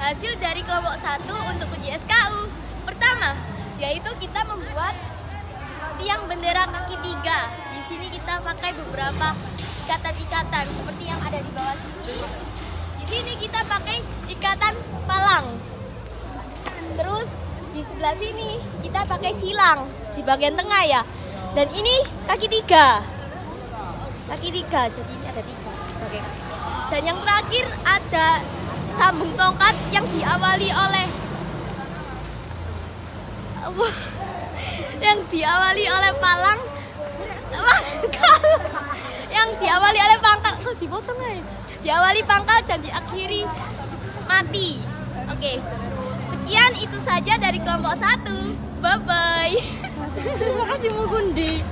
hasil dari kelompok 1 untuk uji SKU. Pertama, yaitu kita membuat tiang bendera kaki 3. Di sini kita pakai beberapa ikatan-ikatan seperti yang ada di bawah sini. Di sini kita pakai ikatan palang. Terus di sebelah sini kita pakai silang di bagian tengah ya. Dan ini kaki 3. Kaki 3, jadi ini ada 3. Oke. Dan yang terakhir ada sambung tongkat yang diawali oleh palang. Yang diawali oleh pangkal. Kok dipotong aja? Diawali pangkal dan diakhiri mati. Oke. Sekian itu saja dari kelompok 1. Bye bye. Terima kasih Mugundi.